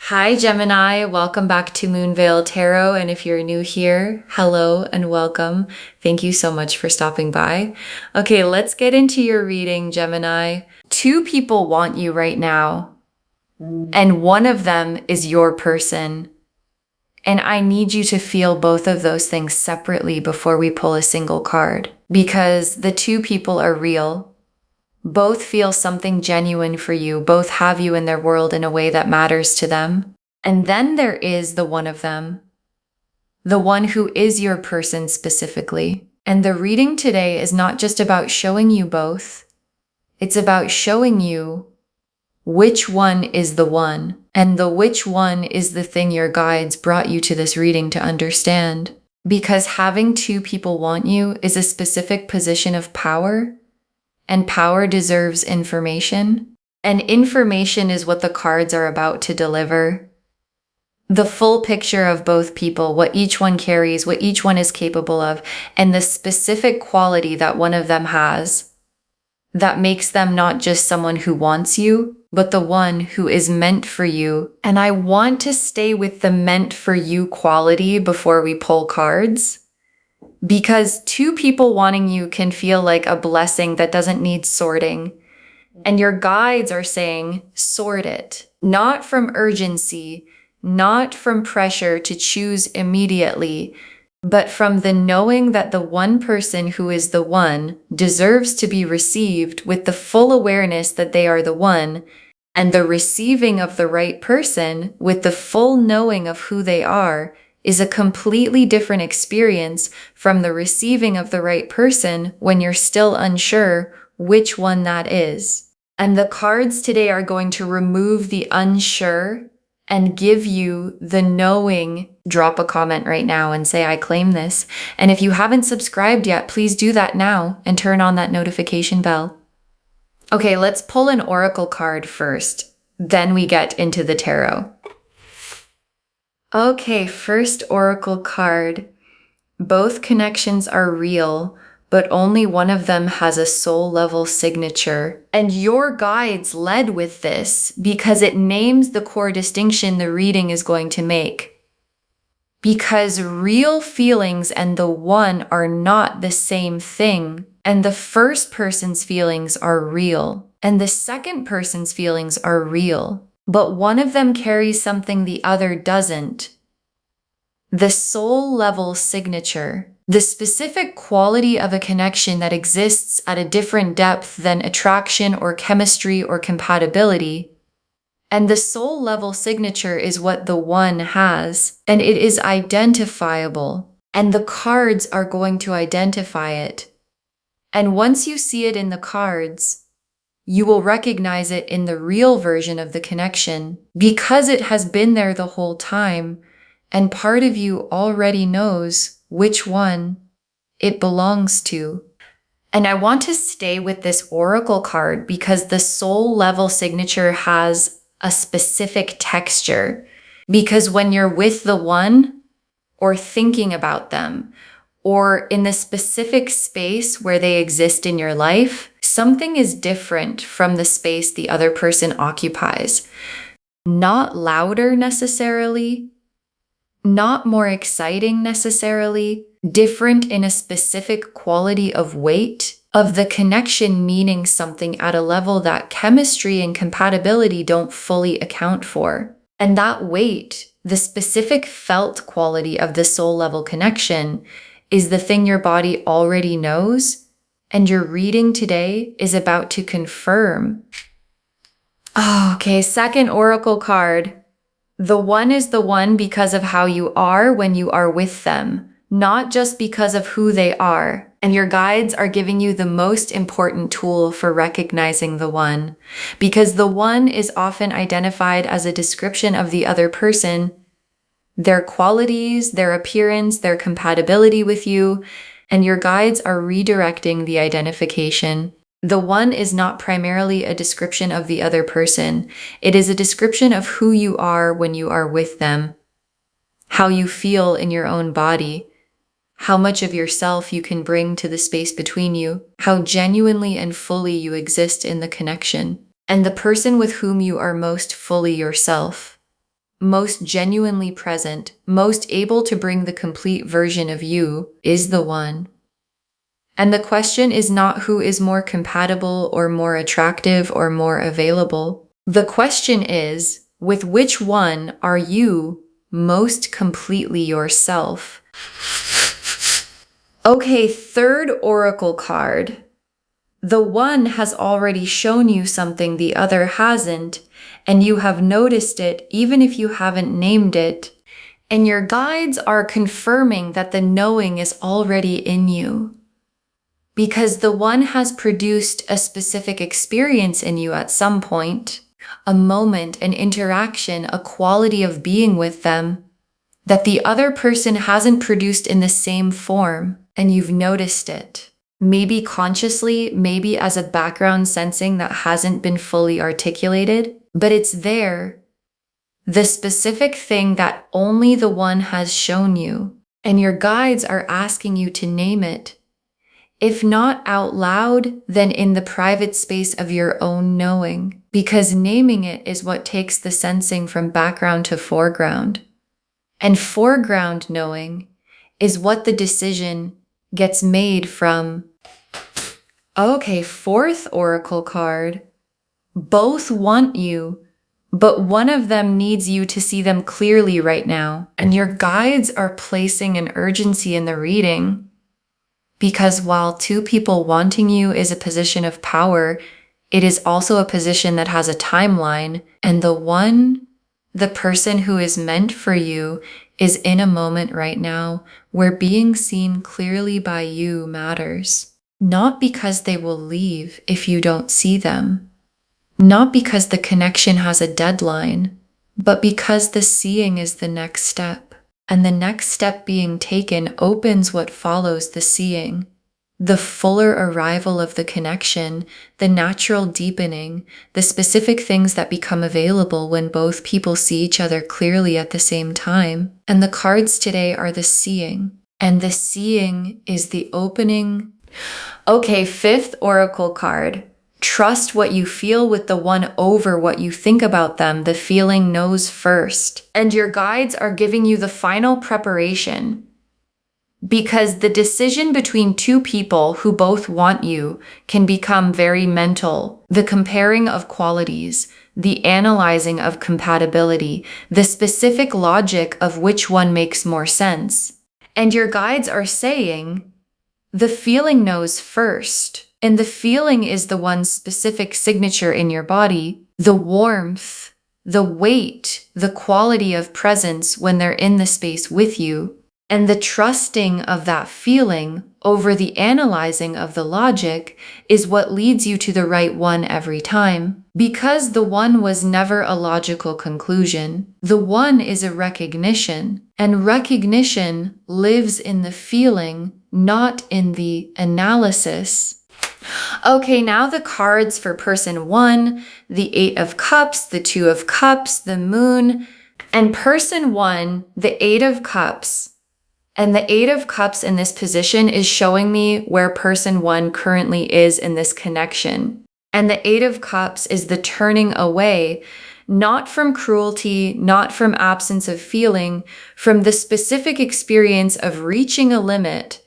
Hi, Gemini. Welcome back to Moonveil Tarot. And if you're new here, hello and welcome. Thank you so much for stopping by. Okay, let's get into your reading, Gemini. Two people want you right now, and one of them is your person. And I need you to feel both of those things separately before we pull a single card, because the two people are real. Both feel something genuine for you. Both have you in their world in a way that matters to them. And then there is the one of them, the one who is your person specifically. And the reading today is not just about showing you both. It's about showing you which one is the one. And the which one is the thing your guides brought you to this reading to understand. Because having two people want you is a specific position of power. And power deserves information. And information is what the cards are about to deliver. The full picture of both people, what each one carries, what each one is capable of, and the specific quality that one of them has that makes them not just someone who wants you, but the one who is meant for you. And I want to stay with the meant for you quality before we pull cards. Because two people wanting you can feel like a blessing that doesn't need sorting. And your guides are saying, sort it. Not from urgency, not from pressure to choose immediately, but from the knowing that the one person who is the one deserves to be received with the full awareness that they are the one, and the receiving of the right person with the full knowing of who they are is a completely different experience from the receiving of the right person when you're still unsure which one that is. And the cards today are going to remove the unsure and give you the knowing. Drop a comment right now and say, I claim this. And if you haven't subscribed yet, please do that now and turn on that notification bell. Okay, let's pull an oracle card first. Then we get into the tarot. Okay, first oracle card. Both connections are real, but only one of them has a soul level signature. And your guides led with this because it names the core distinction the reading is going to make. Because real feelings and the one are not the same thing. And the first person's feelings are real. And the second person's feelings are real. But one of them carries something the other doesn't. The soul level signature, the specific quality of a connection that exists at a different depth than attraction or chemistry or compatibility. And the soul level signature is what the one has, and it is identifiable, and the cards are going to identify it. And once you see it in the cards, you will recognize it in the real version of the connection because it has been there the whole time, and part of you already knows which one it belongs to. And I want to stay with this oracle card because the soul level signature has a specific texture. Because when you're with the one or thinking about them, or in the specific space where they exist in your life, something is different from the space the other person occupies. Not louder necessarily, not more exciting necessarily, different in a specific quality of weight, of the connection meaning something at a level that chemistry and compatibility don't fully account for. And that weight, the specific felt quality of the soul level connection, is the thing your body already knows, and your reading today is about to confirm. Okay, second oracle card. The one is the one because of how you are when you are with them, not just because of who they are. And your guides are giving you the most important tool for recognizing the one, because the one is often identified as a description of the other person, their qualities, their appearance, their compatibility with you, and your guides are redirecting the identification. The one is not primarily a description of the other person. It is a description of who you are when you are with them, how you feel in your own body, how much of yourself you can bring to the space between you, how genuinely and fully you exist in the connection, and the person with whom you are most fully yourself. most genuinely present, most able to bring the complete version of you is the one. And the question is not who is more compatible or more attractive or more available. The question is, with which one are you most completely yourself? Okay, third oracle card. The one has already shown you something the other hasn't, and you have noticed it even if you haven't named it. And your guides are confirming that the knowing is already in you. Because the one has produced a specific experience in you at some point, a moment, an interaction, a quality of being with them that the other person hasn't produced in the same form, and you've noticed it. Maybe consciously, maybe as a background sensing that hasn't been fully articulated, but it's there. The specific thing that only the one has shown you, and your guides are asking you to name it. If not out loud, then in the private space of your own knowing, because naming it is what takes the sensing from background to foreground. And foreground knowing is what the decision gets made from. Okay, fourth oracle card. Both want you, but one of them needs you to see them clearly right now. And your guides are placing an urgency in the reading. Because while two people wanting you is a position of power, it is also a position that has a timeline. And the person who is meant for you is in a moment right now where being seen clearly by you matters. Not because they will leave if you don't see them. Not because the connection has a deadline, but because the seeing is the next step. And the next step being taken opens what follows the seeing. The fuller arrival of the connection, the natural deepening, the specific things that become available when both people see each other clearly at the same time. And the cards today are the seeing. And the seeing is the opening. Okay, fifth oracle card. Trust what you feel with the one over what you think about them. The feeling knows first. And your guides are giving you the final preparation. Because the decision between two people who both want you can become very mental. The comparing of qualities, the analyzing of compatibility, the specific logic of which one makes more sense. And your guides are saying, the feeling knows first. And the feeling is the one specific signature in your body, the warmth, the weight, the quality of presence when they're in the space with you. And the trusting of that feeling over the analyzing of the logic is what leads you to the right one every time. Because the one was never a logical conclusion, the one is a recognition. And recognition lives in the feeling, not in the analysis. Okay, now the cards for person one, the 8 of Cups, the 2 of Cups, the Moon, and person one, the 8 of Cups. And the 8 of Cups in this position is showing me where person one currently is in this connection. And the 8 of Cups is the turning away, not from cruelty, not from absence of feeling, from the specific experience of reaching a limit,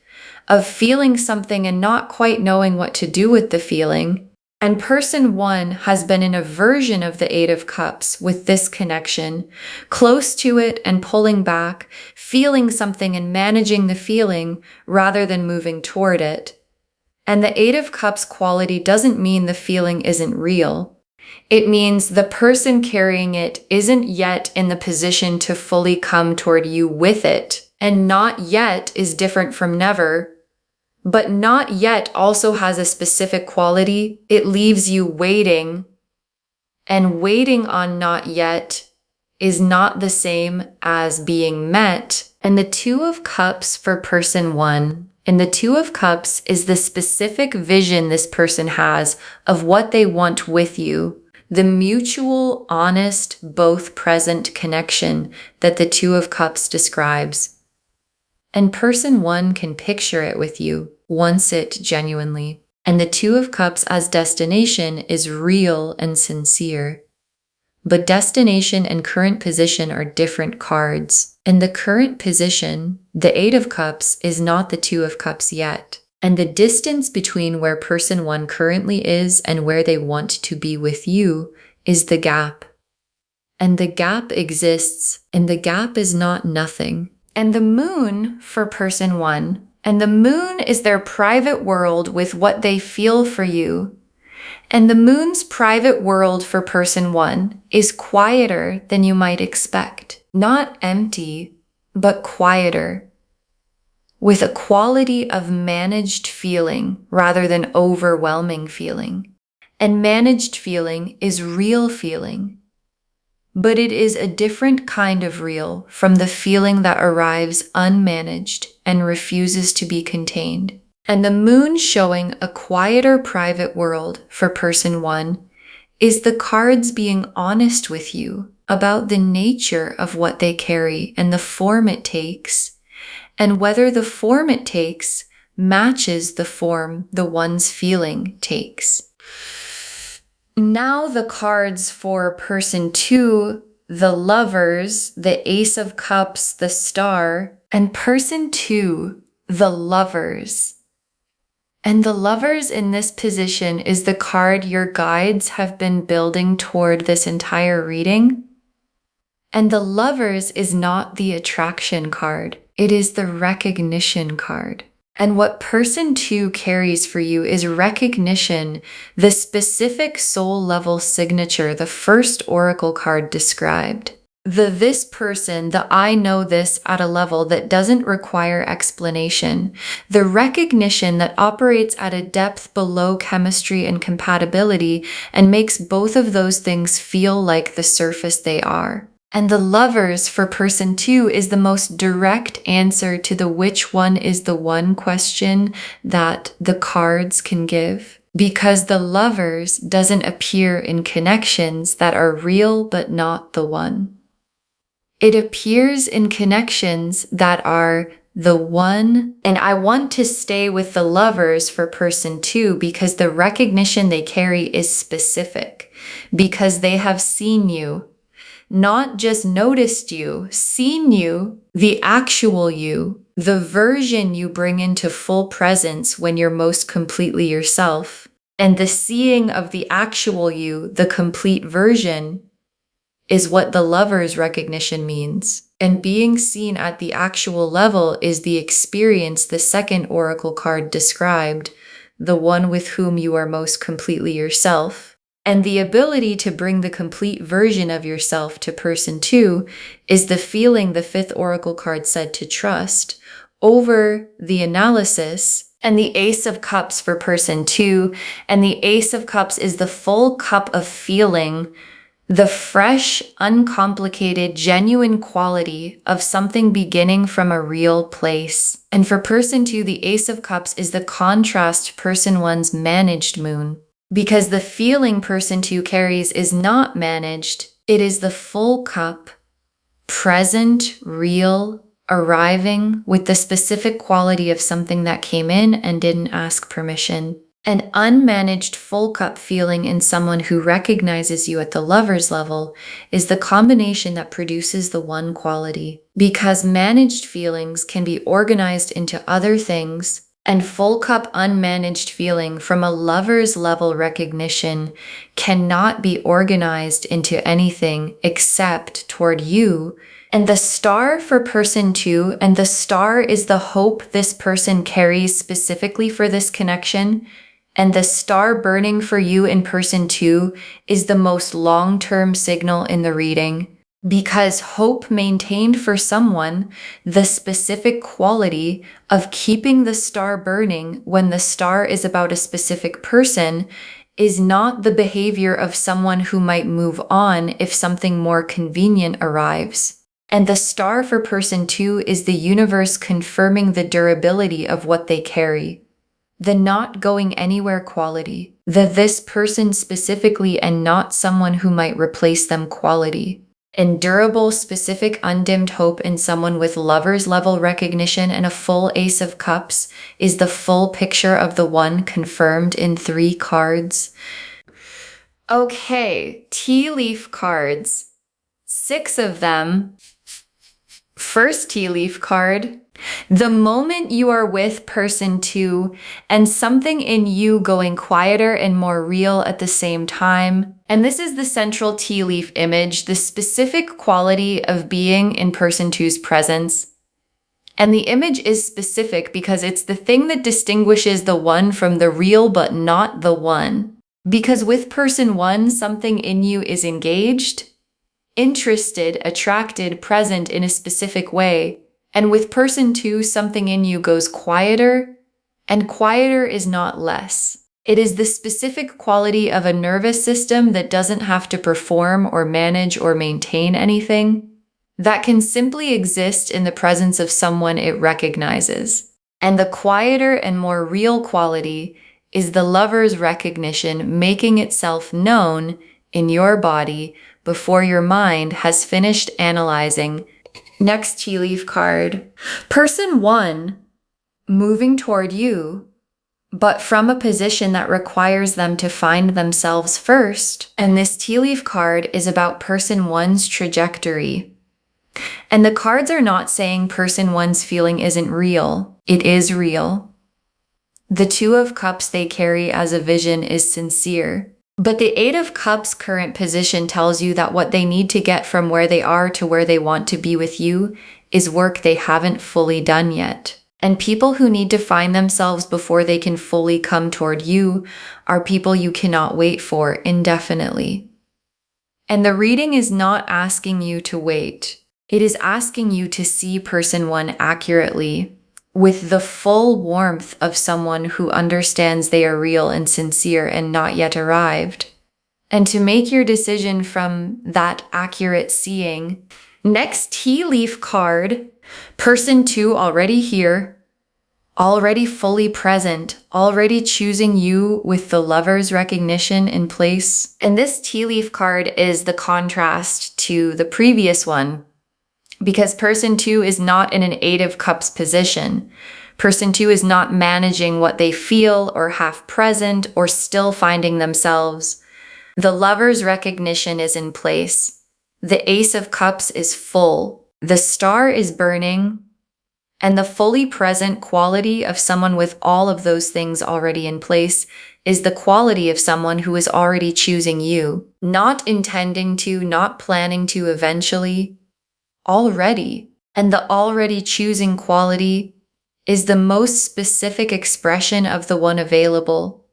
of feeling something and not quite knowing what to do with the feeling. And person one has been in a version of the 8 of Cups with this connection, close to it and pulling back, feeling something and managing the feeling rather than moving toward it. And the 8 of Cups quality doesn't mean the feeling isn't real. It means the person carrying it isn't yet in the position to fully come toward you with it. And not yet is different from never. But not yet also has a specific quality. It leaves you waiting. And waiting on not yet is not the same as being met. And the 2 of Cups for person one. And the 2 of Cups is the specific vision this person has of what they want with you. The mutual, honest, both present connection that the 2 of Cups describes. And person one can picture it with you, wants it genuinely. And the 2 of Cups as destination is real and sincere. but destination and current position are different cards. And the current position, the Eight of Cups, is not the Two of Cups yet. And the distance between where person one currently is and where they want to be with you is the gap. And the gap exists, and the gap is not nothing. And the moon for person one, and the moon is their private world with what they feel for you. And the moon's private world for person one is quieter than you might expect. Not empty, but quieter, with a quality of managed feeling rather than overwhelming feeling. And managed feeling is real feeling, but it is a different kind of real from the feeling that arrives unmanaged and refuses to be contained. And the moon showing a quieter private world for person one is the cards being honest with you about the nature of what they carry and the form it takes, and whether the form it takes matches the form the one's feeling takes. Now the cards for person two, the Lovers, the Ace of Cups, the Star, and person two, the Lovers. And the Lovers in this position is the card your guides have been building toward this entire reading. And the Lovers is not the attraction card. It is the recognition card. And what person two carries for you is recognition, the specific soul level signature the first oracle card described. The this person, the I know this at a level that doesn't require explanation. The recognition that operates at a depth below chemistry and compatibility and makes both of those things feel like the surface they are. And the Lovers for person two is the most direct answer to the which one is the one question that the cards can give. Because the Lovers doesn't appear in connections that are real but not the one. It appears in connections that are the one, and I want to stay with the Lovers for person two because the recognition they carry is specific, because they have seen you, not just noticed you, seen you, the actual you, the version you bring into full presence when you're most completely yourself, and the seeing of the actual you, the complete version, is what the Lover's recognition means. And being seen at the actual level is the experience the second oracle card described, the one with whom you are most completely yourself. And the ability to bring the complete version of yourself to person two is the feeling the fifth oracle card said to trust over the analysis. And the Ace of Cups for person two, and the Ace of Cups is the full cup of feeling, the fresh, uncomplicated, genuine quality of something beginning from a real place. And for person two, the Ace of Cups is the contrast to person one's managed moon. Because the feeling person two carries is not managed, it is the full cup, present, real, arriving with the specific quality of something that came in and didn't ask permission. An unmanaged full cup feeling in someone who recognizes you at the Lover's level is the combination that produces the one quality. Because managed feelings can be organized into other things, and full cup unmanaged feeling from a Lover's level recognition cannot be organized into anything except toward you. And the Star for person two, and the Star is the hope this person carries specifically for this connection. And the star burning for you in person two is the most long-term signal in the reading, because hope maintained for someone the specific quality of keeping the star burning when the star is about a specific person is not the behavior of someone who might move on if something more convenient arrives. And the Star for person two is the universe confirming the durability of what they carry. The not going anywhere quality, the this person specifically and not someone who might replace them quality. And durable, specific, undimmed hope in someone with Lover's level recognition and a full Ace of Cups is the full picture of the one confirmed in 3 cards. Okay, tea leaf cards. 6 of them. First tea leaf card. The moment you are with person 2 and something in you going quieter and more real at the same time. And this is the central tea leaf image, the specific quality of being in person 2's presence. And the image is specific because it's the thing that distinguishes the one from the real but not the one. Because with person 1, something in you is engaged, interested, attracted, present in a specific way. And with person 2, something in you goes quieter, and quieter is not less. It is the specific quality of a nervous system that doesn't have to perform or manage or maintain anything, that can simply exist in the presence of someone it recognizes. And the quieter and more real quality is the lover's recognition making itself known in your body before your mind has finished analyzing. Next tea leaf card. Person 1 moving toward you, but from a position that requires them to find themselves first. And this tea leaf card is about person 1's trajectory. And the cards are not saying person 1's feeling isn't real. It is real. The 2 of Cups they carry as a vision is sincere. But the 8 of Cups current position tells you that what they need to get from where they are to where they want to be with you is work they haven't fully done yet. And people who need to find themselves before they can fully come toward you are people you cannot wait for indefinitely. And the reading is not asking you to wait. It is asking you to see person 1 accurately, with the full warmth of someone who understands they are real and sincere and not yet arrived, and to make your decision from that accurate seeing. Next tea leaf card, person 2 already here, already fully present, already choosing you with the lover's recognition in place. And this tea leaf card is the contrast to the previous one, because person 2 is not in an 8 of Cups position. Person 2 is not managing what they feel or half present or still finding themselves. The lover's recognition is in place. The Ace of Cups is full. The star is burning. And the fully present quality of someone with all of those things already in place is the quality of someone who is already choosing you, not intending to, not planning to eventually, already. And the already choosing quality is the most specific expression of the one available,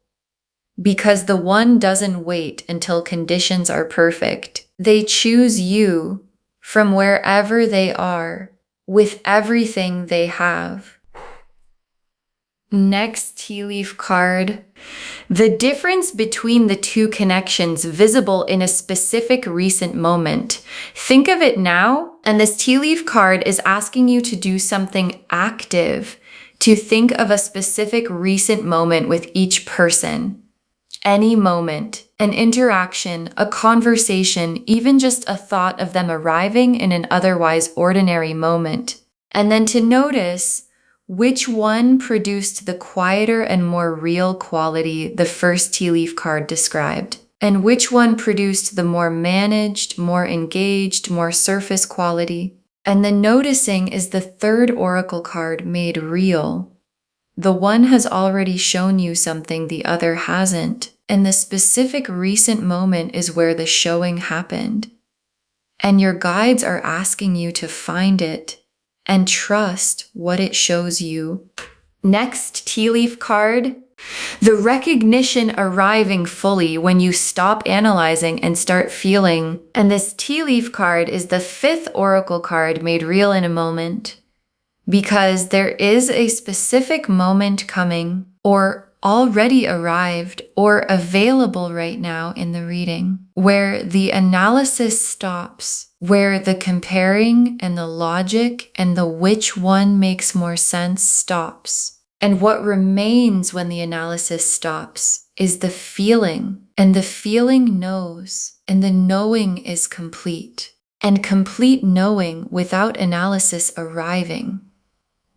because the one doesn't wait until conditions are perfect. They choose you from wherever they are, with everything they have. Next tea leaf card. The difference between the 2 connections visible in a specific recent moment. Think of it now, and this tea leaf card is asking you to do something active, to think of a specific recent moment with each person. Any moment, an interaction, a conversation, even just a thought of them arriving in an otherwise ordinary moment. And then to notice which one produced the quieter and more real quality the first tea leaf card described, and which one produced the more managed, more engaged, more surface quality. And the noticing is the 3rd oracle card made real. The one has already shown you something the other hasn't, and the specific recent moment is where the showing happened. And your guides are asking you to find it and trust what it shows you. Next tea leaf card. The recognition arriving fully when you stop analyzing and start feeling. And this tea leaf card is the 5th oracle card made real in a moment, because there is a specific moment coming, or already arrived, or available right now in the reading, where the analysis stops, where the comparing and the logic and the which one makes more sense stops. And what remains when the analysis stops is the feeling, and the feeling knows, and the knowing is complete, and complete knowing without analysis arriving.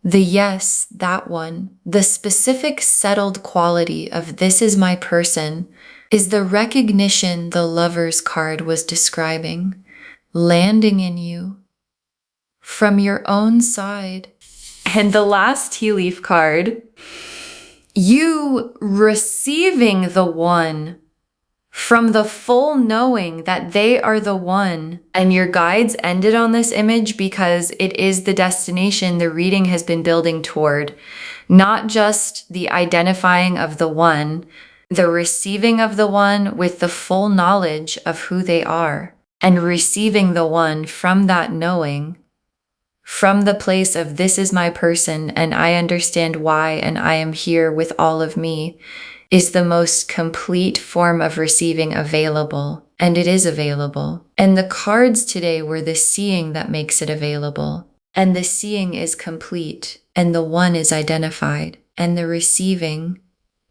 The yes, that one, the specific settled quality of this is my person, is the recognition the Lover's card was describing, landing in you from your own side. And the last tea leaf card, you receiving the one from the full knowing that they are the one. And your guides ended on this image because it is the destination the reading has been building toward. Not just the identifying of the one, the receiving of the one with the full knowledge of who they are, and receiving the one from that knowing, from the place of this is my person and I understand why and I am here with all of me, is the most complete form of receiving available. And it is available. And the cards today were the seeing that makes it available. And the seeing is complete. And the one is identified. And the receiving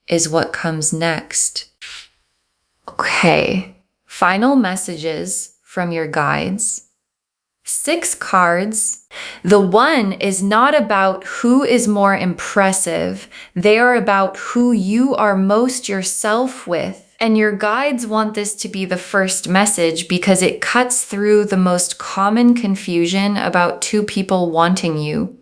is what comes next. Okay. Final messages from your guides. 6 cards. The one is not about who is more impressive. They are about who you are most yourself with. And your guides want this to be the first message because it cuts through the most common confusion about 2 people wanting you.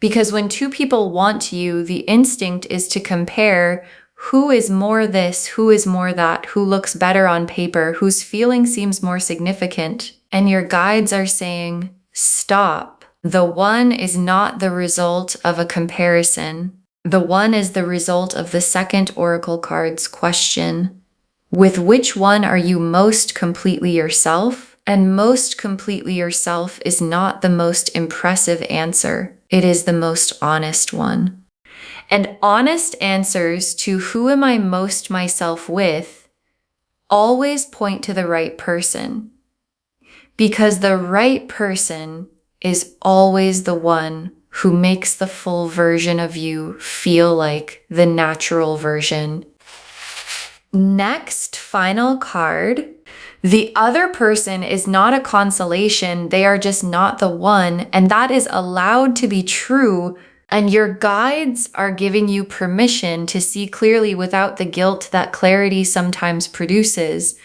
Because when 2 people want you, the instinct is to compare who is more this, who is more that, who looks better on paper, whose feeling seems more significant. And your guides are saying, stop. The one is not the result of a comparison. The one is the result of the second oracle card's question. With which one are you most completely yourself? And most completely yourself is not the most impressive answer. It is the most honest one. And honest answers to who am I most myself with always point to the right person. Because the right person is always the one who makes the full version of you feel like the natural version. Next, final card. The other person is not a consolation. They are just not the one. And that is allowed to be true. And your guides are giving you permission to see clearly without the guilt that clarity sometimes produces.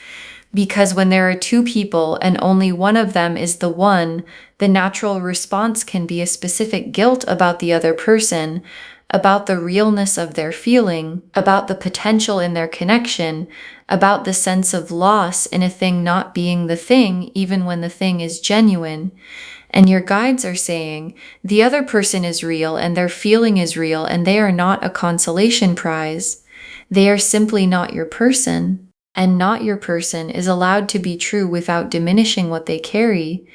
Because when there are 2 people and only one of them is the one, the natural response can be a specific guilt about the other person, about the realness of their feeling, about the potential in their connection, about the sense of loss in a thing not being the thing, even when the thing is genuine. And your guides are saying, the other person is real and their feeling is real and they are not a consolation prize. They are simply not your person. And not your person is allowed to be true without diminishing what they carry,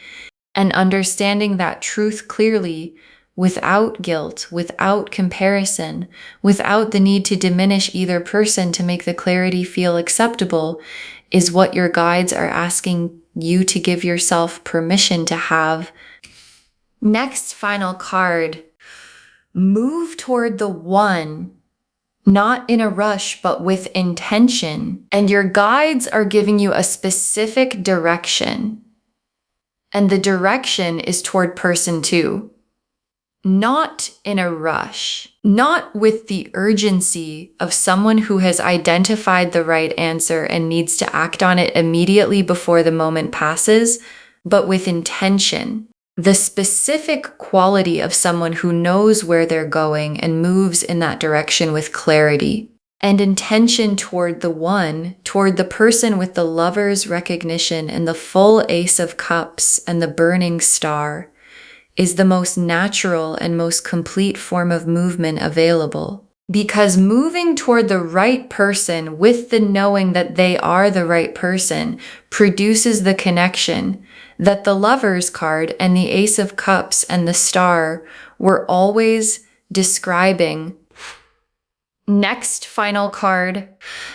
and understanding that truth clearly, without guilt, without comparison, without the need to diminish either person to make the clarity feel acceptable, is what your guides are asking you to give yourself permission to have. Next final card. Move toward the one. Not in a rush, but with intention. And your guides are giving you a specific direction. And the direction is toward person 2. Not in a rush. Not with the urgency of someone who has identified the right answer and needs to act on it immediately before the moment passes, but with intention. The specific quality of someone who knows where they're going and moves in that direction with clarity. And intention toward the one, toward the person with the Lover's recognition and the full Ace of Cups and the burning star, is the most natural and most complete form of movement available. Because moving toward the right person with the knowing that they are the right person produces the connection that the Lover's card and the Ace of Cups and the star were always describing. Next final card.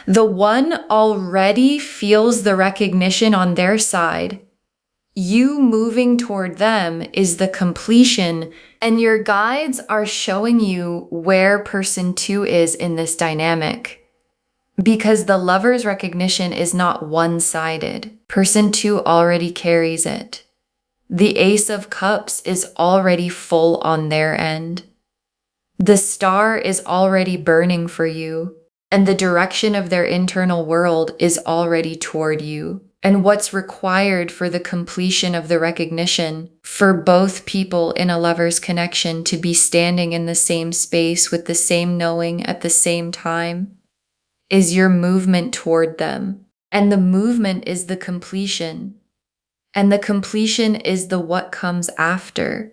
The one already feels the recognition on their side. You moving toward them is the completion, and your guides are showing you where person 2 is in this dynamic. Because the Lover's recognition is not one-sided. Person 2 already carries it. The Ace of Cups is already full on their end. The star is already burning for you. and the direction of their internal world is already toward you. And what's required for the completion of the recognition for both people in a lover's connection to be standing in the same space with the same knowing at the same time is your movement toward them. And the movement is the completion. And the completion is the what comes after.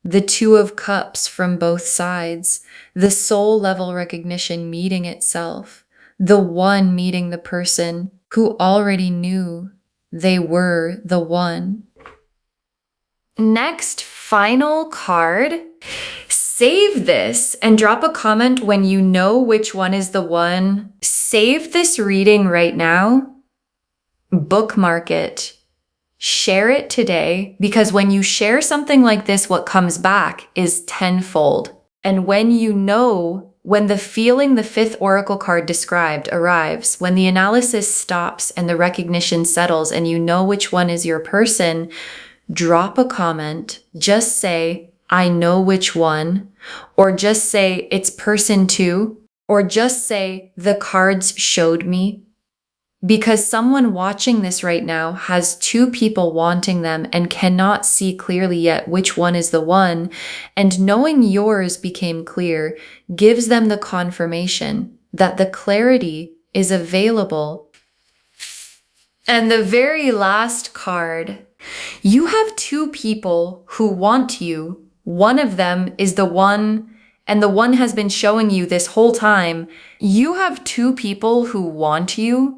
The Two of Cups from both sides, the soul level recognition meeting itself, the one meeting the person who already knew they were the one. Next, final card. Save this and drop a comment when you know which one is the one. Save this reading right now. Bookmark it. Share it today, because when you share something like this, what comes back is tenfold. And when you know, when the feeling the fifth oracle card described arrives, when the analysis stops and the recognition settles and you know which one is your person, drop a comment. Just say, I know which one, or just say, it's person 2, or just say, the cards showed me. Because someone watching this right now has 2 people wanting them and cannot see clearly yet which one is the one, and knowing yours became clear gives them the confirmation that the clarity is available. And the very last card, you have 2 people who want you. One of them is the one, and the one has been showing you this whole time. You have 2 people who want you.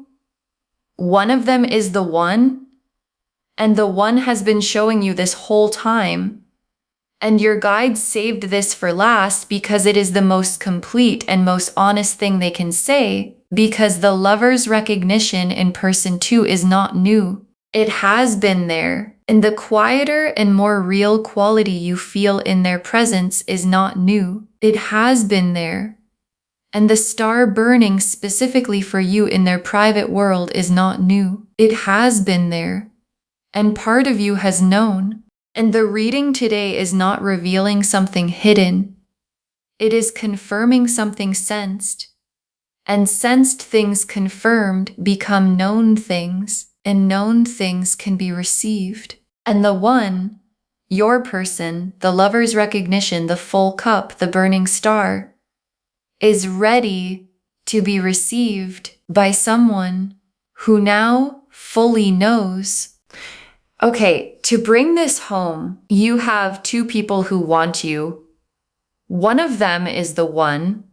One of them is the one, and the one has been showing you this whole time. And your guides saved this for last because it is the most complete and most honest thing they can say, because the lover's recognition in person 2 is not new. It has been there, and the quieter and more real quality you feel in their presence is not new. It has been there. And the star burning specifically for you in their private world is not new. It has been there. And part of you has known. And the reading today is not revealing something hidden. It is confirming something sensed. And sensed things confirmed become known things, and known things can be received. And the one, your person, the lover's recognition, the full cup, the burning star, is ready to be received by someone who now fully knows. Okay, to bring this home, you have 2 people who want you. One of them is the one,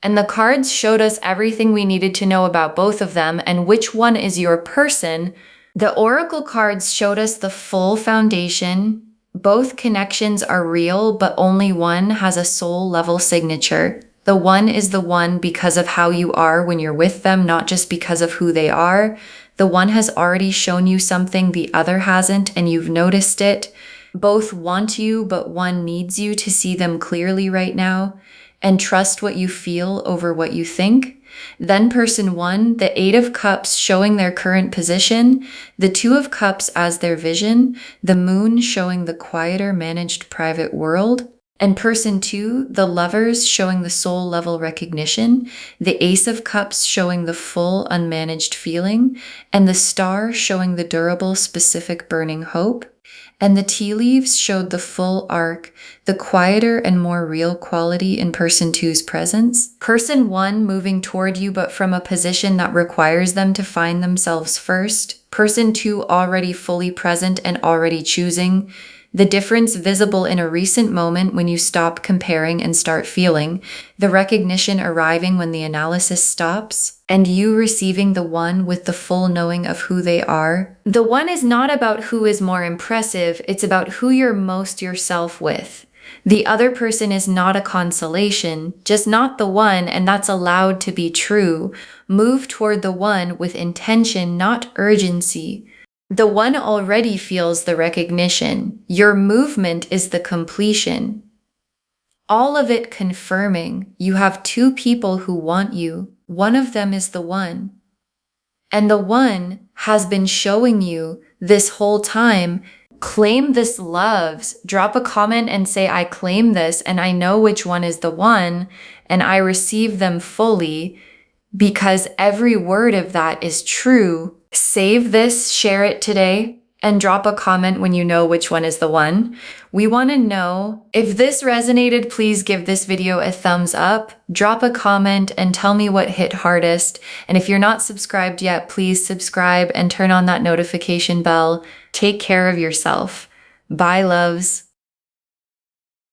and the cards showed us everything we needed to know about both of them and which one is your person. The oracle cards showed us the full foundation. Both connections are real, but only one has a soul level signature. The one is the one because of how you are when you're with them, not just because of who they are. The one has already shown you something the other hasn't, and you've noticed it. Both want you, but one needs you to see them clearly right now and trust what you feel over what you think. Then person 1, the 8 of Cups showing their current position, the 2 of Cups as their vision, the moon showing the quieter managed private world. And person 2, the lovers showing the soul level recognition, the Ace of Cups showing the full unmanaged feeling, and the star showing the durable specific burning hope. And the tea leaves showed the full arc, the quieter and more real quality in person 2's presence. Person 1 moving toward you but from a position that requires them to find themselves first. Person 2 already fully present and already choosing. The difference visible in a recent moment when you stop comparing and start feeling, the recognition arriving when the analysis stops, and you receiving the one with the full knowing of who they are. The one is not about who is more impressive, it's about who you're most yourself with. The other person is not a consolation, just not the one, and that's allowed to be true. Move toward the one with intention, not urgency. The one already feels the recognition. Your movement is the completion. All of it confirming you have 2 people who want you. One of them is the one. And the one has been showing you this whole time Claim this, loves. Drop a comment and say, I claim this and I know which one is the one and I receive them fully, because every word of that is true. Save this, share it today, and drop a comment when you know which one is the one. We want to know if this resonated. Please give this video a thumbs up, drop a comment, and tell me what hit hardest. And if you're not subscribed yet, please subscribe and turn on that notification bell. Take care of yourself. Bye, loves.